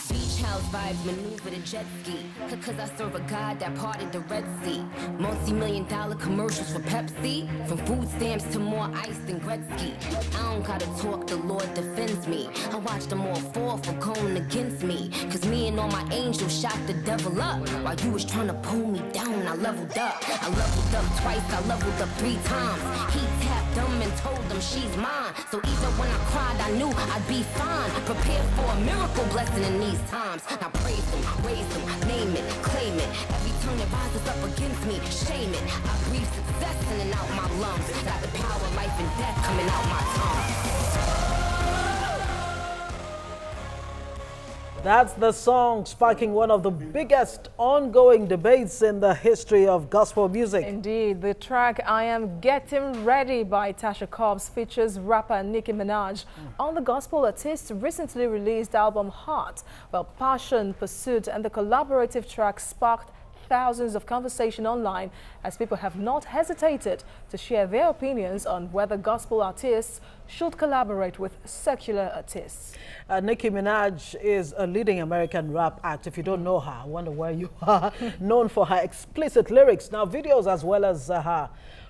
Beach house vibes maneuver the jet ski. Cause I serve a God that parted the Red Sea. Multi-million-dollar commercials for Pepsi. From food stamps to more ice than Gretzky. I don't gotta talk, the Lord defends me. I watch them all fall for going against me. Cause me and all my angels shot the devil up. While you was trying to pull me down, I leveled up. I leveled up twice, I leveled up 3 times. He tapped them and told them she's mine. So even when I cried, I knew I'd be fine. Prepared for a miracle blessing in these times. Now praise him, raise him, name it, claim it. Every tongue that rises up against me, shame it. I breathe success in and out my lungs. Got the power of life and death coming out my tongue. That's the song sparking one of the biggest ongoing debates in the history of gospel music. Indeed, the track I Am Getting Ready by Tasha Cobbs features rapper Nicki Minaj on the gospel artist's recently released album Heart. Well, passion, pursuit and the collaborative track sparked thousands of conversation online as people have not hesitated to share their opinions on whether gospel artists should collaborate with secular artists. Nicki Minaj is a leading American rap act. If you don't know her, I wonder where you are. Known for her explicit lyrics, now videos, as well as her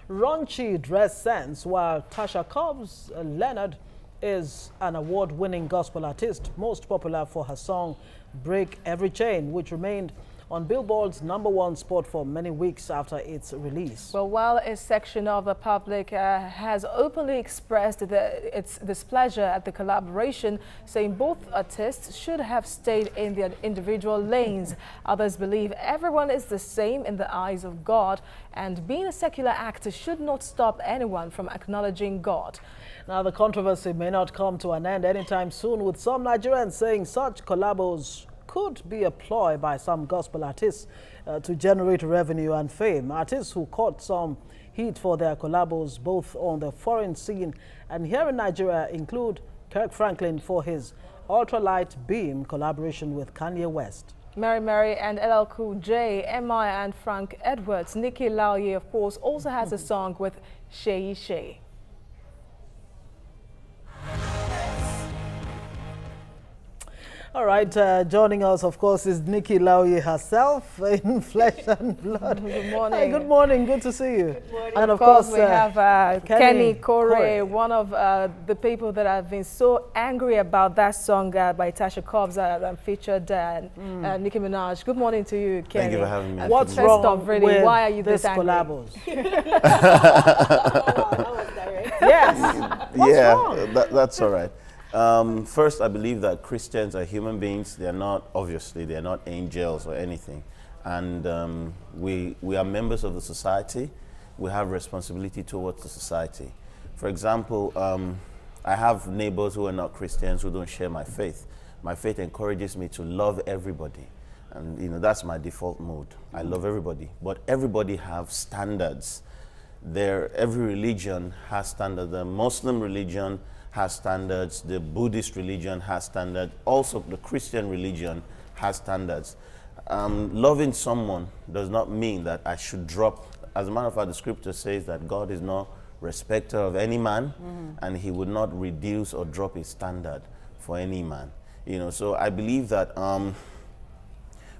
raunchy dress sense, while Tasha Cobbs Leonard is an award-winning gospel artist, most popular for her song Break Every Chain, which remained on Billboard's #1 spot for many weeks after its release. Well, while a section of the public has openly expressed its displeasure at the collaboration, saying both artists should have stayed in their individual lanes, others believe everyone is the same in the eyes of God, and being a secular actor should not stop anyone from acknowledging God. Now, the controversy may not come to an end anytime soon, with some Nigerians saying such collabos could be a ploy by some gospel artists to generate revenue and fame. Artists who caught some heat for their collabos both on the foreign scene and here in Nigeria include Kirk Franklin for his Ultralight Beam collaboration with Kanye West. Mary and LL Cool J, M.I. and Frank Edwards. Nikki Lauye, of course, also has a song with Shay Shay. All right, joining us, of course, is Nikki Lauye herself in flesh and blood. Good morning. Hi, good morning. Good to see you. Good morning. And of course, we have Kenny Corey, one of the people that have been so angry about that song by Tasha Cobbs that featured Nicki Minaj. Good morning to you, Kenny. Thank you for having me. What's wrong with why are you this angry? collabos? That was direct. Yes. What's wrong? That's all right. First, I believe that Christians are human beings. They're not, obviously, they're not angels or anything. And we are members of the society. We have responsibility towards the society. For example, I have neighbors who are not Christians who don't share my faith. My faith encourages me to love everybody. And, you know, that's my default mode. I love everybody. But everybody have standards. Every religion has standards. The Muslim religion has standards, the Buddhist religion has standards, also the Christian religion has standards. Loving someone does not mean that I should drop. As a matter of fact, the scripture says that God is not respecter of any man, and he would not reduce or drop his standard for any man. You know, so I believe that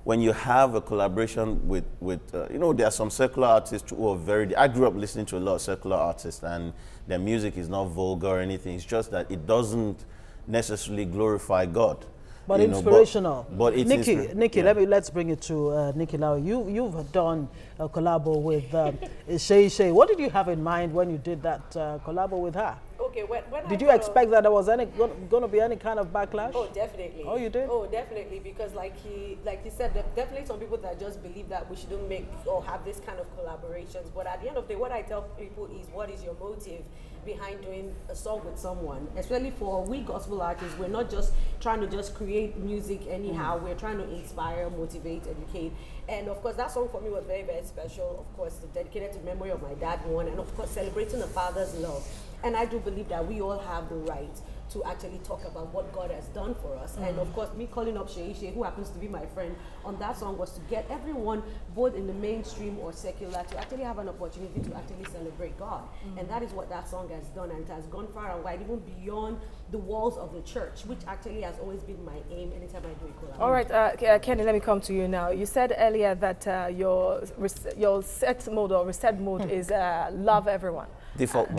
when you have a collaboration with you know, there are some secular artists who are very, I grew up listening to a lot of secular artists, and their music is not vulgar or anything. It's just that it doesn't necessarily glorify God. But inspirational. But it's Nikki, yeah. let's bring it to Nikki Lauye. You've done a collabo with Shay Shay. What did you have in mind when you did that collabo with her? Okay, when did you expect that there was going to be any kind of backlash? Oh, definitely. Oh, you did? Oh, definitely, because like he said, there are definitely some people that just believe that we shouldn't make or have this kind of collaborations. But at the end of the day, what I tell people is, what is your motive behind doing a song with someone? Especially for we gospel artists, we're not just trying to just create music anyhow. We're trying to inspire, motivate, educate. And of course, that song for me was very, very special. Of course, dedicated to the memory of my dad, one, and of course, celebrating a father's love. And I do believe that we all have the right to actually talk about what God has done for us. And of course, me calling up Sheishe, who happens to be my friend, on that song was to get everyone, both in the mainstream or secular, to actually have an opportunity to actually celebrate God. And that is what that song has done, and it has gone far and wide, even beyond the walls of the church, which actually has always been my aim anytime I do a collab. All right, Kenny, let me come to you now. You said earlier that your set mode or reset mode is love everyone. Default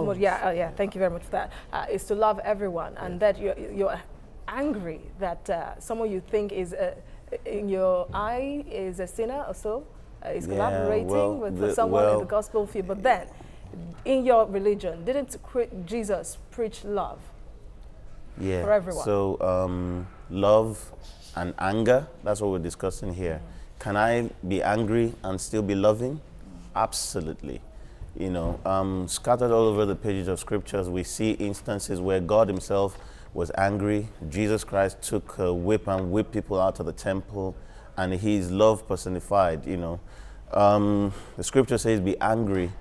mode. Yeah, yeah. Thank you very much for that. Is to love everyone, and that you're angry that someone you think is in your eye is a sinner or so, is collaborating with someone in the gospel field. But then, in your religion, didn't Jesus preach love? Yeah. For everyone. So love and anger, that's what we're discussing here. Can I be angry and still be loving? Absolutely. You know, scattered all over the pages of scriptures, we see instances where God himself was angry. Jesus Christ took a whip and whipped people out of the temple, and he's love personified, you know. The scripture says, be angry,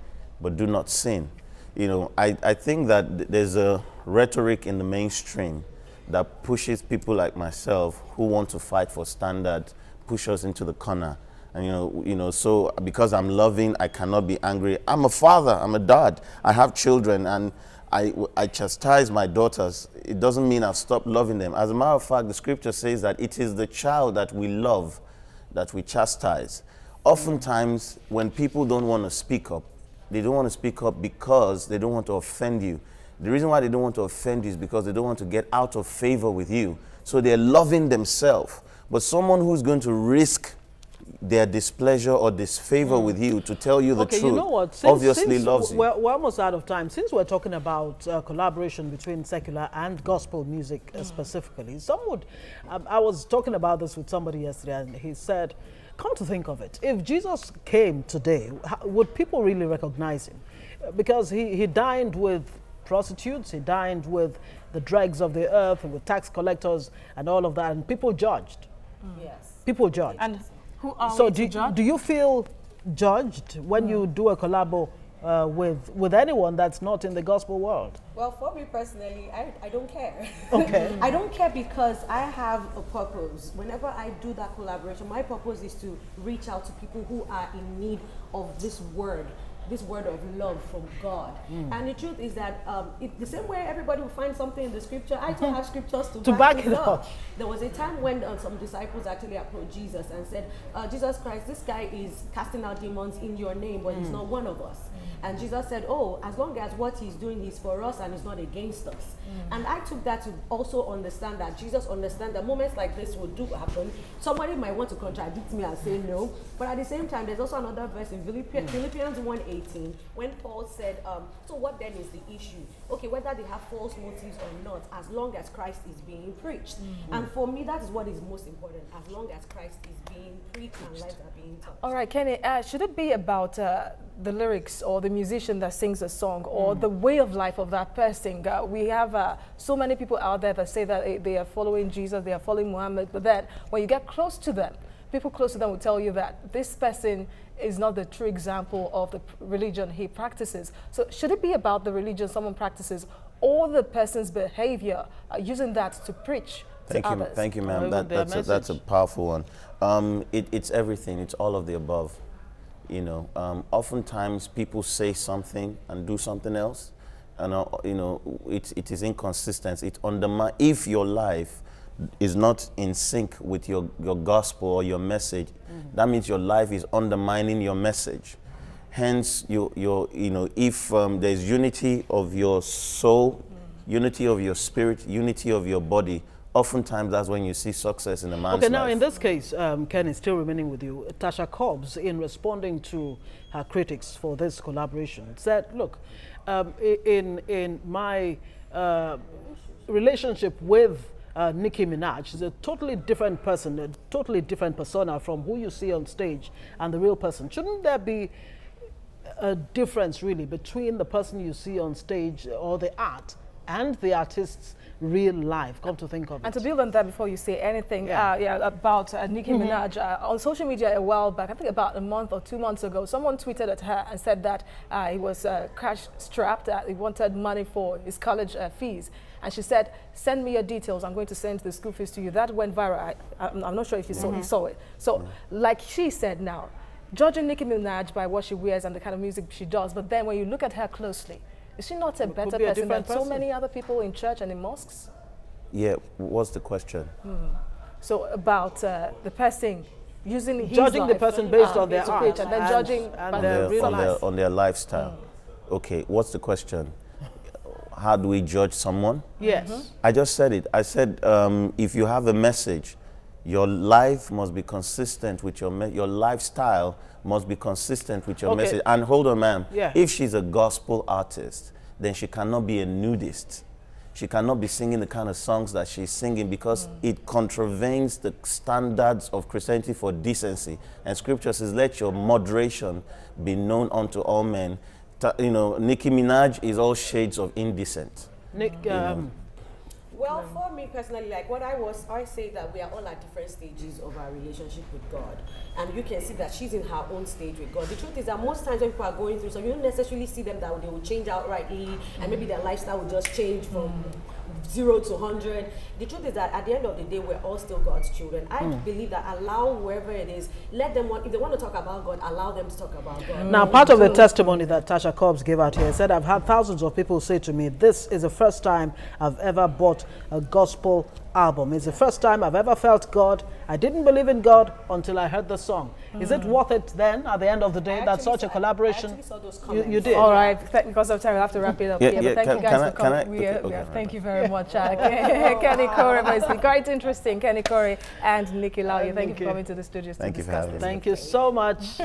but do not sin. You know, I think that there's a rhetoric in the mainstream that pushes people like myself who want to fight for standard, push us into the corner. And you know, so because I'm loving, I cannot be angry. I'm a father, I'm a dad, I have children, and I chastise my daughters. It doesn't mean I've stopped loving them. As a matter of fact, the scripture says that it is the child that we love, that we chastise. Oftentimes, when people don't want to speak up, they don't want to speak up because they don't want to offend you. The reason why they don't want to offend you is because they don't want to get out of favor with you. So they're loving themselves. But someone who's going to risk their displeasure or disfavor with you to tell you the truth, you know what? Obviously loves you. We're almost out of time. Since we're talking about collaboration between secular and gospel music specifically, some would, I was talking about this with somebody yesterday, and he said, come to think of it, if Jesus came today, would people really recognize him? Because he dined with prostitutes, he dined with the dregs of the earth, with tax collectors and all of that, and people judged. Yes. People judged. And who are so we to judge? do you feel judged when you do a collabo with anyone that's not in the gospel world? Well, for me personally, I don't care. Okay. I don't care because I have a purpose. Whenever I do that collaboration, my purpose is to reach out to people who are in need of this word of love from God. And the truth is that the same way everybody will find something in the scripture, I too have scriptures to back it up. There was a time when some disciples actually approached Jesus and said, Jesus Christ, this guy is casting out demons in your name, but he's not one of us. And Jesus said, oh, as long as what he's doing is for us and is not against us. And I took that to also understand that Jesus understands that moments like this will do happen. Somebody might want to contradict me and say no, but at the same time, there's also another verse in Philippians 1:18 when Paul said, so what then is the issue? Okay, whether they have false motives or not, as long as Christ is being preached. And for me, that is what is most important, as long as Christ is being preached and lives are being taught. All right, Kenny, should it be about the lyrics or the musician that sings a song or the way of life of that person? We have so many people out there that say that they are following Jesus, they are following Muhammad, but then when you get close to them, people close to them will tell you that this person is not the true example of the religion he practices. So should it be about the religion someone practices or the person's behavior, using that to preach to others? Thank you, ma'am. That's a powerful one. It's everything. It's all of the above. You know, oftentimes people say something and do something else, and you know, it is inconsistent. It undermines if your life is not in sync with your gospel or your message. That means your life is undermining your message. Hence, you know, if there's unity of your soul, unity of your spirit, unity of your body, oftentimes that's when you see success in a man's life. Okay, now in this case, Ken is still remaining with you. Tasha Cobbs, in responding to her critics for this collaboration, said, look, in my relationship with Nicki Minaj, she's a totally different person, a totally different persona from who you see on stage and the real person. Shouldn't there be a difference really between the person you see on stage or the art and the artists real life, come to think of it. And to build on that, before you say anything about Nicki Minaj, on social media a while back, I think about a month or 2 months ago, someone tweeted at her and said that he was cash-strapped, that he wanted money for his college fees. And she said, send me your details, I'm going to send the school fees to you. That went viral. I'm not sure if you saw it. So, like she said now, judging Nicki Minaj by what she wears and the kind of music she does, but then when you look at her closely, is she not a better person than so many other people in church and in mosques? Yeah, what's the question? So about the person using judging the person based on their art and then judging on their lifestyle. Okay, what's the question? How do we judge someone? Yes. I just said it. I said if you have a message, your life must be consistent with your lifestyle must be consistent with your message. And hold on, ma'am. Yeah. If she's a gospel artist, then she cannot be a nudist. She cannot be singing the kind of songs that she's singing because it contravenes the standards of Christianity for decency. And Scripture says, let your moderation be known unto all men. You know, Nicki Minaj is all shades of indecent. Well, for me personally, like I say that we are all at different stages of our relationship with God. And you can see that she's in her own stage with God. The truth is that most times when people are going through, so you don't necessarily see them that they will change outrightly, and maybe their lifestyle will just change from 0 to 100. The truth is that at the end of the day, we're all still God's children. I believe that allow whoever it is, let them, if they want to talk about God, allow them to talk about God. Now, part of the testimony that Tasha Cobbs gave out here said, I've had thousands of people say to me, this is the first time I've ever bought a gospel album. It's the first time I've ever felt God. I didn't believe in God until I heard the song. Is it worth it then, at the end of the day, that such a collaboration? You did? All right, because of time, we'll have to wrap it up here. But thank you guys for coming. Thank you very much. Kenny Corey, it's quite interesting. Kenny Corey and Nikki Lawyer, thank you for coming to the studio. Thank you for having me. Thank you so much.